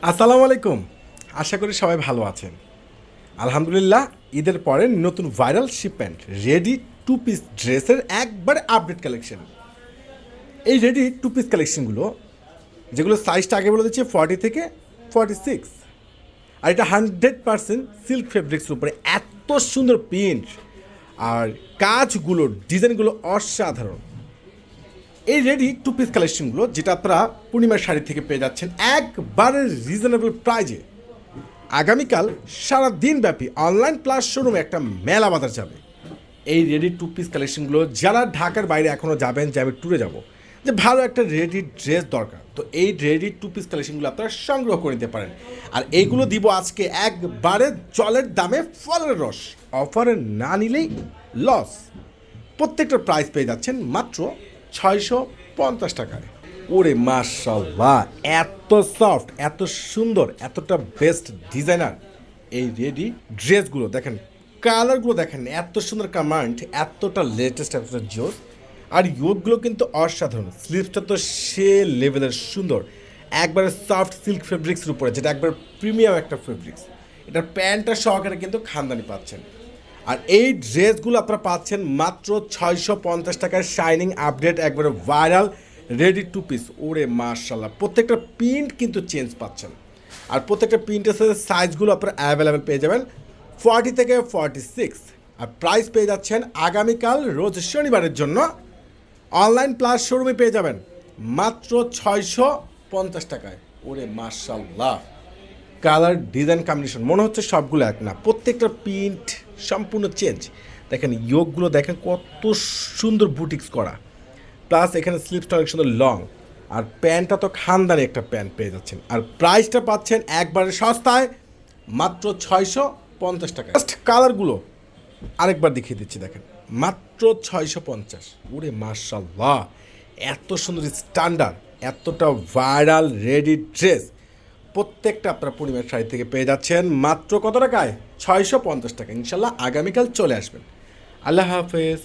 আসসালামু আলাইকুম। আশা করি সবাই ভালো আছেন। আলহামদুলিল্লাহ, ঈদের পরে নতুন viral shipment ready to piece ড্রেসের একবারে আপডেট কালেকশন। এই রেডি টু পিস কালেকশনগুলো যেগুলো সাইজটা আগে বলে দিচ্ছি 40 থেকে 46, আর এটা 100% সিল্ক ফেব্রিক্সের উপরে এত সুন্দর প্রিন্ট আর কাজগুলো ডিজাইনগুলো অসাধারণ। এই রেডি টু পিস কালেকশনগুলো যেটা আপনারা পূর্ণিমার শাড়ি থেকে পেয়ে যাচ্ছেন একবারে রিজনেবল প্রাইজে। আগামীকাল সারা দিনব্যাপী অনলাইন প্লাস শোরুমে একটা মেলা বাজার যাবে। এই রেডি টু পিস কালেকশনগুলো যারা ঢাকার বাইরে এখনও যাবেন, যে আমি ট্যুরে যাব, যে ভালো একটা রেডি ড্রেস দরকার, তো এই রেডি টু পিস কালেকশনগুলো আপনারা সংগ্রহ করে নিতে পারেন। আর এইগুলো দিব আজকে একবারে জলের দামে ফলের রস। অফারে না নিলেই লস। প্রত্যেকটার প্রাইস পেয়ে যাচ্ছেন মাত্র 650 টাকায়। ওরে মাশাল্লাহ, এত সফট, এত সুন্দর, এতটা বেস্ট ডিজাইনার এই রেডি ড্রেসগুলো দেখেন, কালারগুলো দেখেন, এত সুন্দর কমান্ড, এতটা লেটেস্ট, এতটা জোস। আর ইয়োগগুলো কিন্তু অসাধারণ। স্লিভসটা তো সে লেভেলের সুন্দর, একবারে সফট সিল্ক ফেব্রিক্সের উপরে, যেটা একবার প্রিমিয়াম একটা ফেব্রিক্স। এটার প্যান্টটা সহকারে কিন্তু খানদানি পাচ্ছেন। আর এই ড্রেসগুলো আপনারা পাচ্ছেন মাত্র 650 টাকায়। শাইনিং আপডেট একবারে ভাইরাল রেডি টু পিস। ওরে মার্শাল্লাহ, প্রত্যেকটা প্রিন্ট কিন্তু চেঞ্জ পাচ্ছেন। আর প্রত্যেকটা প্রিন্টের সাথে সাইজগুলো আপনারা অ্যাভেলেবেল পেয়ে যাবেন 40 থেকে 46। আর প্রাইস পেয়ে যাচ্ছেন আগামীকাল রোজ শনিবারের জন্য অনলাইন প্লাস শোরুমে পেয়ে যাবেন মাত্র 650 টাকায়। ওরে মার্শাল্লাহ, কালার ডিজাইন কম্বিনেশন মনে হচ্ছে সবগুলো এক না, প্রত্যেকটা প্রিন্ট সম্পূর্ণ চেঞ্জ। দেখেন ইয়োগগুলো দেখেন কত সুন্দর বুটিক্স করা, প্লাস এখানে স্লিপসটা অনেক সুন্দর লং। আর প্যান্টটা তো খানদানি একটা প্যান্ট পেয়ে যাচ্ছেন। আর প্রাইসটা পাচ্ছেন একবারে সস্তায় মাত্র 650 টাকা। জাস্ট কালারগুলো আরেকবার দেখিয়ে দিচ্ছি, দেখেন মাত্র 650। ওরে মার্শাল্লাহ, এত সুন্দর স্ট্যান্ডার্ড, এতটা ভাইরাল রেডি ড্রেস প্রত্যেকটা আপনারা পূর্ণিমার শাড়ি থেকে পেয়ে যাচ্ছেন মাত্র কত টাকায়? 650 টাকা। ইনশাল্লাহ আগামীকাল চলে আসবেন। আল্লাহ হাফেজ।